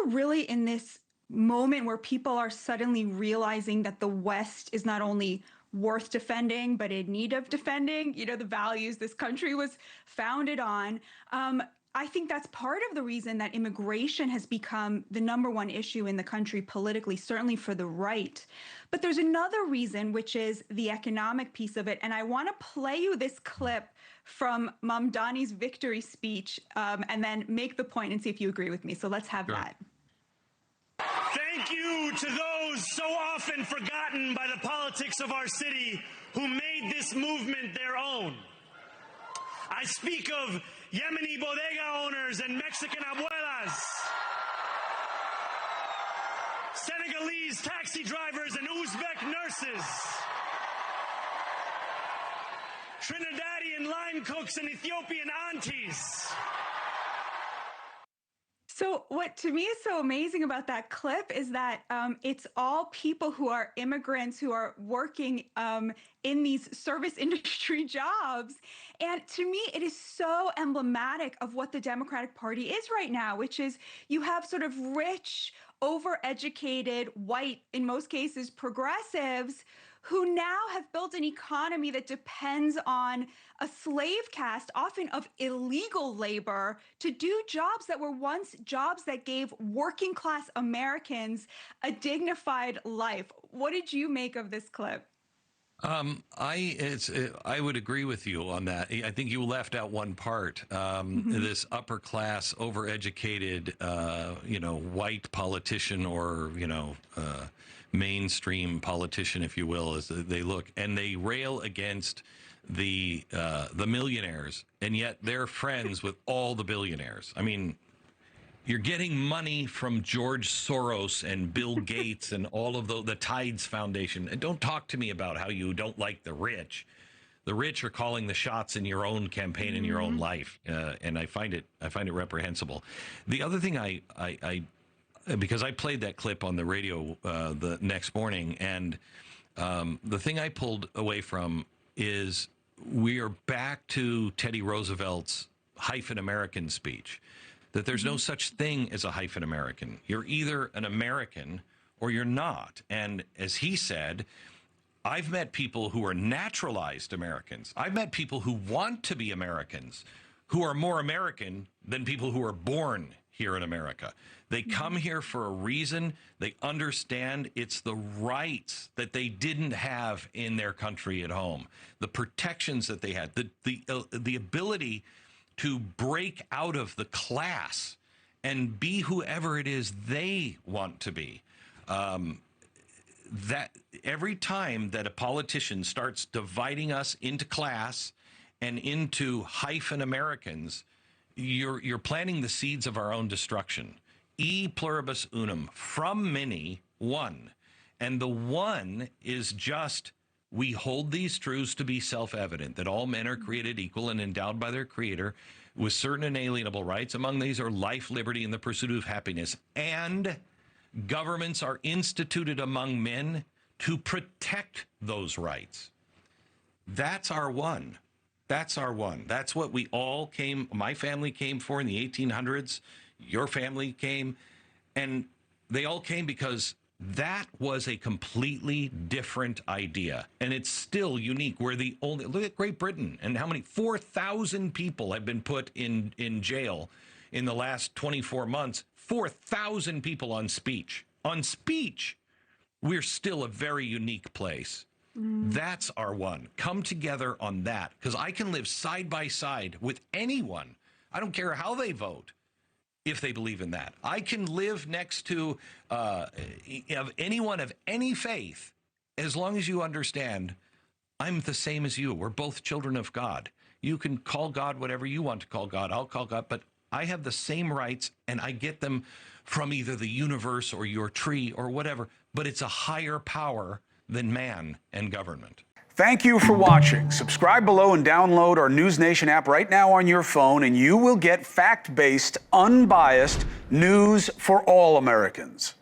we're really in this moment where people are suddenly realizing that the West is not only worth defending, but in need of defending, the values this country was founded on. I think that's part of the reason that immigration has become the #1 issue in the country politically, certainly for the right. But there's another reason, which is the economic piece of it. And I want to play you this clip from Mamdani's victory speech and then make the point and see if you agree with me. So let's have that. Thank you to those so often forgotten by the politics of our city who made this movement their own. I speak of Yemeni bodega owners and Mexican abuelas, Senegalese taxi drivers and Uzbek nurses, Trinidadian line cooks and Ethiopian aunties. So what to me is so amazing about that clip is that it's all people who are immigrants who are working in these service industry jobs. And to me, it is so emblematic of what the Democratic Party is right now, which is you have sort of rich, overeducated, white, in most cases, progressives who now have built an economy that depends on a slave caste, often of illegal labor, to do jobs that were once jobs that gave working class Americans a dignified life. What did you make of this clip? I would agree with you on that. I think you left out one part. This upper class, overeducated, white politician or mainstream politician, if you will, as they look, and they rail against the millionaires, and yet they're friends with all the billionaires. I mean, you're getting money from George Soros and Bill Gates and all of the Tides Foundation. And don't talk to me about how you don't like the rich. The rich are calling the shots in your own campaign, in your own life, and I find it reprehensible. The other thing because I played that clip on the radio the next morning, and the thing I pulled away from is we are back to Teddy Roosevelt's hyphen-American speech. That there's no such thing as a hyphen-American. You're either an American or you're not. And as he said, I've met people who are naturalized Americans. I've met people who want to be Americans, who are more American than people who are born here in America. They come here for a reason. They understand it's the rights that they didn't have in their country at home, the protections that they had, the ability to break out of the class and be whoever it is they want to be. That every time that a politician starts dividing us into class and into hyphen-Americans, you're planting the seeds of our own destruction. E pluribus unum, from many, one. And the one is just, we hold these truths to be self-evident, that all men are created equal and endowed by their Creator with certain inalienable rights. Among these are life, liberty, and the pursuit of happiness. And governments are instituted among men to protect those rights. That's our one. That's our one. That's what we all came, my family came for in the 1800s. Your family came. And they all came because that was a completely different idea, and it's still unique. We're the only, look at Great Britain and how many, 4,000 people have been put in jail in the last 24 months, 4,000 people on speech. On speech, we're still a very unique place. That's our one. Come together on that, because I can live side by side with anyone. I don't care how they vote. If they believe in that, I can live next to of anyone of any faith, as long as you understand I'm the same as you. We're both children of God. You can call God whatever you want to call God. I'll call God, but I have the same rights, and I get them from either the universe or your tree or whatever. But it's a higher power than man and government. Thank you for watching. Subscribe below and download our NewsNation app right now on your phone, and you will get fact-based, unbiased news for all Americans.